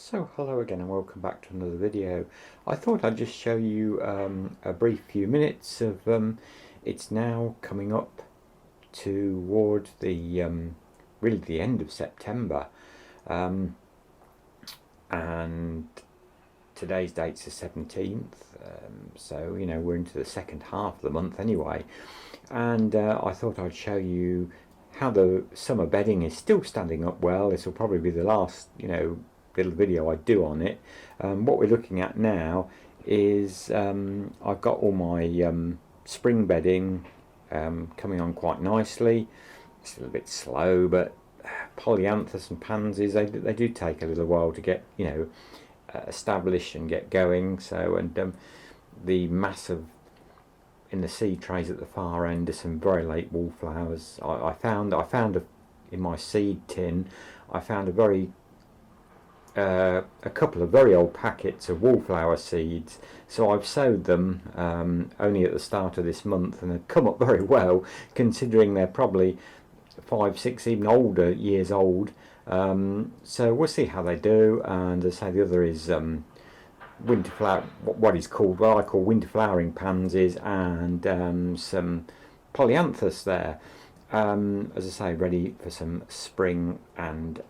So hello again and welcome back to another video. I thought I'd just show you a brief few minutes of it's now coming up toward the really the end of September, and today's date's the 17th, so you know we're into the second half of the month anyway, and I thought I'd show you how the summer bedding is still standing up well. This will probably be the last little video I do on it. What we're looking at now is I've got all my spring bedding coming on quite nicely. It's a little bit slow, but polyanthus and pansies, they do take a little while to get established and get going. So, and the massive in the seed trays at the far end are some very late wallflowers. I found in my seed tin I found a couple of very old packets of wallflower seeds, so I've sowed them only at the start of this month, and they've come up very well considering they're probably 5, 6, even older years old. So we'll see how they do. And as I say, the other is winter flower, what I call winter flowering pansies, and some polyanthus there, as I say, ready for some spring and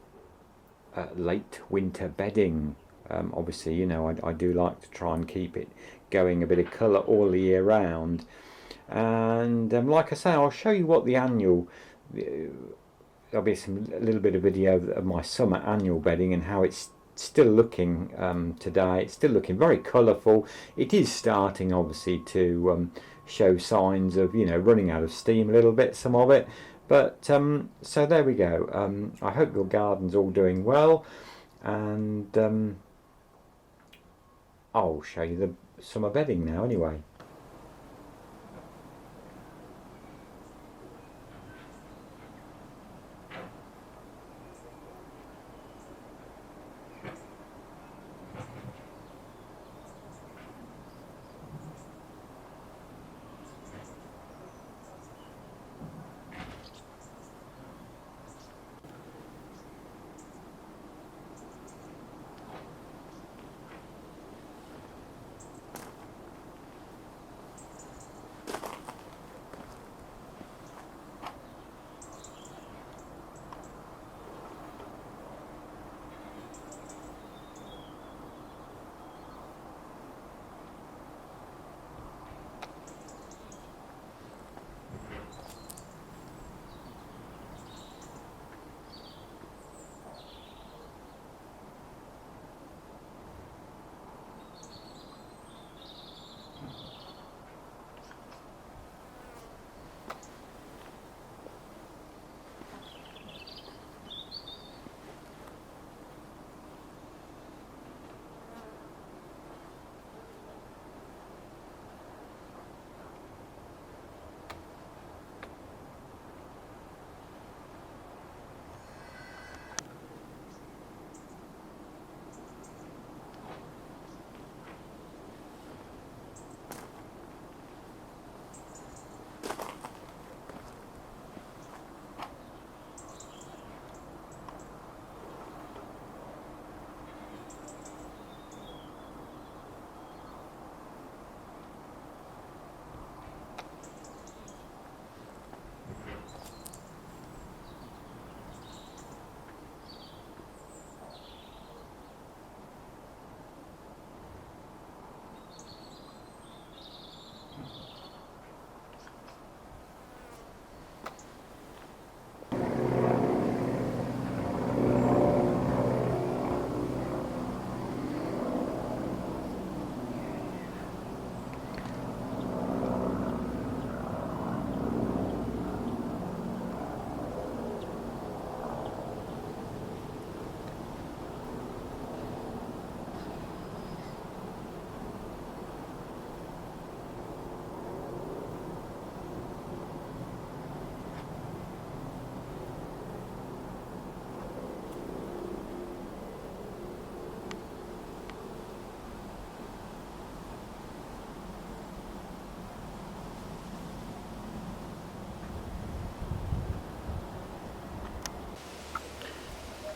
late winter bedding. Obviously, I do like to try and keep it going a bit of colour all the year round. And like I say, I'll show you what the annual, there'll be a little bit of video of my summer annual bedding and how it's still looking today. It's still looking very colourful. It is starting obviously to show signs of running out of steam a little bit, some of it. But so there we go. I hope your garden's all doing well, and I'll show you the summer bedding now anyway.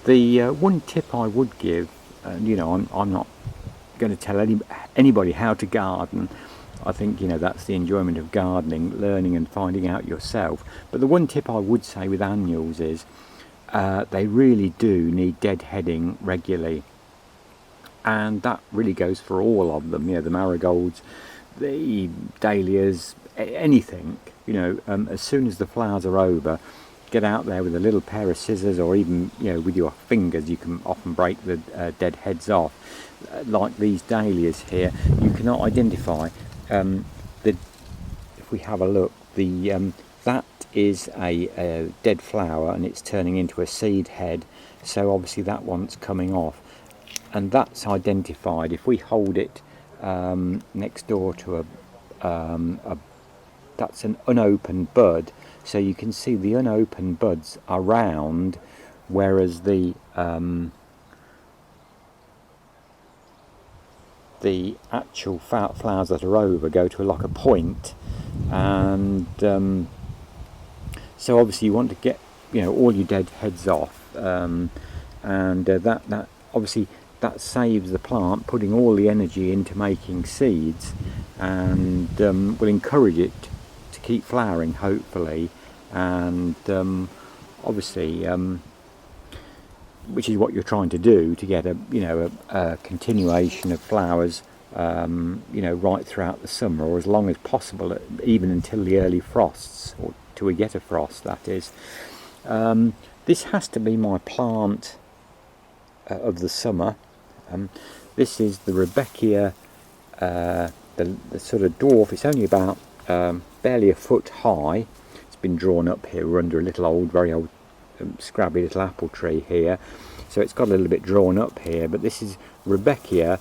The one tip I would give and you know, I'm not going to tell anybody how to garden. I think, you know, that's the enjoyment of gardening, learning and finding out yourself. But the one tip I would say with annuals is they really do need deadheading regularly, and that really goes for all of them. You know, the marigolds, the dahlias, anything. You know, as soon as the flowers are over, get out there with a little pair of scissors, or even, you know, with your fingers. You can often break the dead heads off. Like these dahlias here, you cannot identify. If we have a look, that is a dead flower, and it's turning into a seed head. So obviously that one's coming off, and that's identified. If we hold it next door to that's an unopened bud, so you can see the unopened buds are round, whereas the actual flowers that are over go to like a point. And so obviously you want to get, you know, all your dead heads off, and that obviously that saves the plant putting all the energy into making seeds, and will encourage it to keep flowering, hopefully. And obviously which is what you're trying to do, to get a continuation of flowers, you know, right throughout the summer, or as long as possible, even until the early frosts, or till we get a frost, that is. This has to be my plant of the summer. This is the Rudbeckia, the sort of dwarf. It's only about barely a foot high. It's been drawn up here. We're under a little old, very old, scrabby little apple tree here, so it's got a little bit drawn up here. But this is Rudbeckia,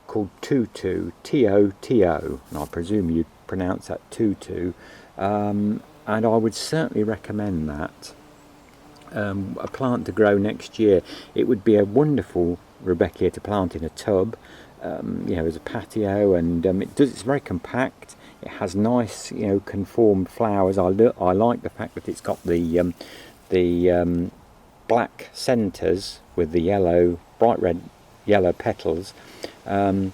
called Tutu, T-O-T-O, and I presume you pronounce that Tutu, and I would certainly recommend that. A plant to grow next year. It would be a wonderful Rudbeckia to plant in a tub, you know, as a patio, and it's very compact. It has nice, you know, conformed flowers. I like the fact that it's got the black centres with the yellow, bright red yellow petals. So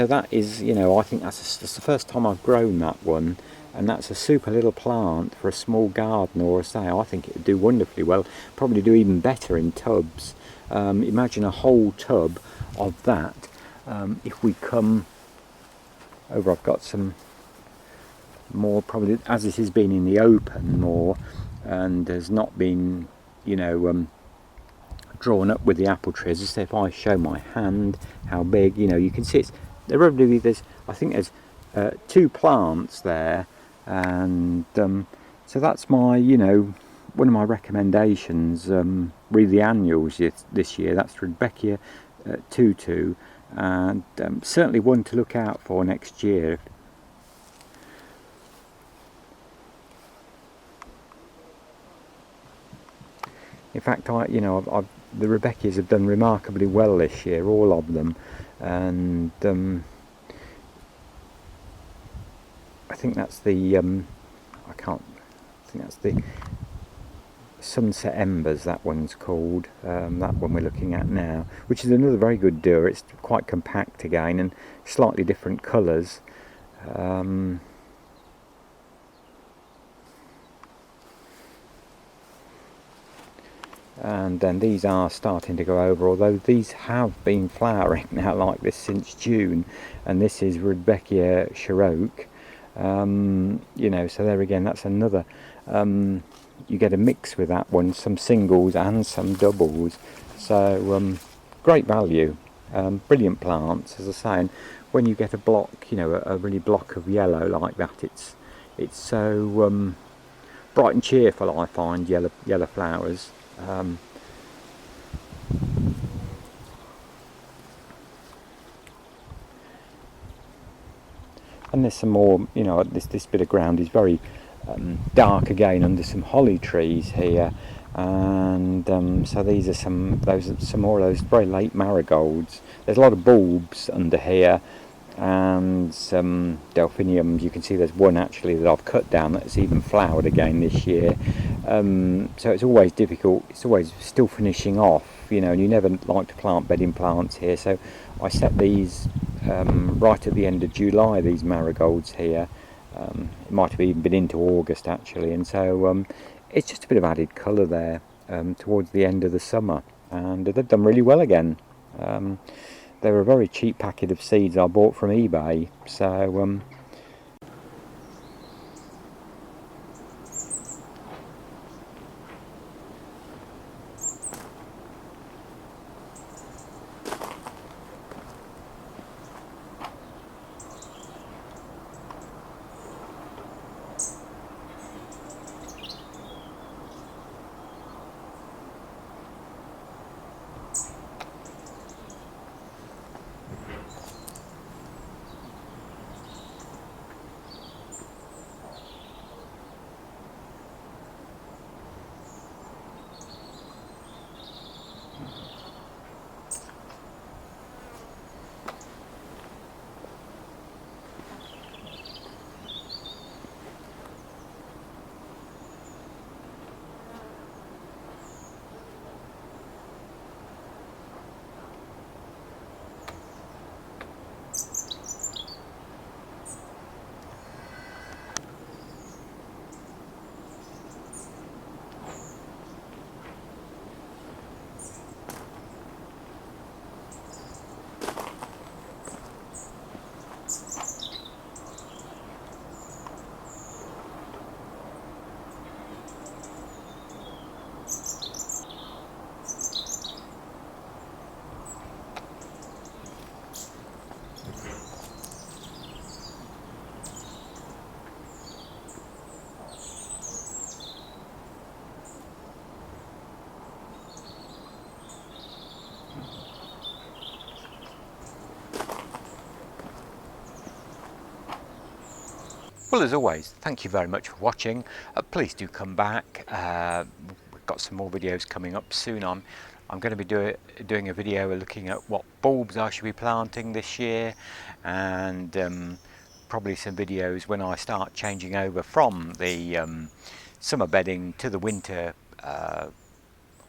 that is, you know, I think that's the first time I've grown that one, and that's a super little plant for a small garden, or I think it would do wonderfully well. Probably do even better in tubs. Imagine a whole tub of that. If we come over, I've got some more, probably, as this has been in the open more and has not been, you know, drawn up with the apple trees. As if I show my hand how big, you know, you can see there's I think there's 2 plants there, and so that's my, you know, one of my recommendations. Read the annuals this year. That's Rudbeckia Tutu, and certainly one to look out for next year. In fact, the Rudbeckias have done remarkably well this year, all of them, and I think that's the Sunset Embers, that one's called, that one we're looking at now, which is another very good doer. It's quite compact again, and slightly different colours. And then these are starting to go over, although these have been flowering now like this since June, and this is Rudbeckia Cheroke. You know, so there again, that's another, you get a mix with that one, some singles and some doubles, so great value, brilliant plants, as I say. And when you get a block, you know, a really block of yellow like that, it's so bright and cheerful, I find, yellow flowers. And there's some more, you know, this bit of ground is very dark again under some holly trees here, and so these are some more of those very late marigolds. There's a lot of bulbs under here, and some delphiniums. You can see there's one actually that I've cut down that's even flowered again this year. So it's always difficult, it's always still finishing off, you know, and you never like to plant bedding plants here. So I set these right at the end of July, these marigolds here. It might have even been into August actually, and so it's just a bit of added colour there towards the end of the summer, and they've done really well again. They were a very cheap packet of seeds I bought from eBay, so well, as always, thank you very much for watching. Please do come back. We've got some more videos coming up soon. I'm going to be doing a video looking at what bulbs I should be planting this year, and probably some videos when I start changing over from the summer bedding to the winter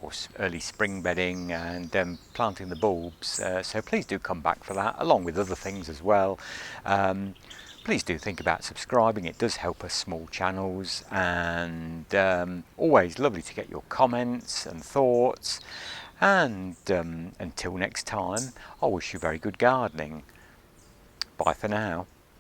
or early spring bedding, and planting the bulbs. So please do come back for that, along with other things as well. Please do think about subscribing, it does help us small channels, and always lovely to get your comments and thoughts, and until next time, I wish you very good gardening. Bye for now.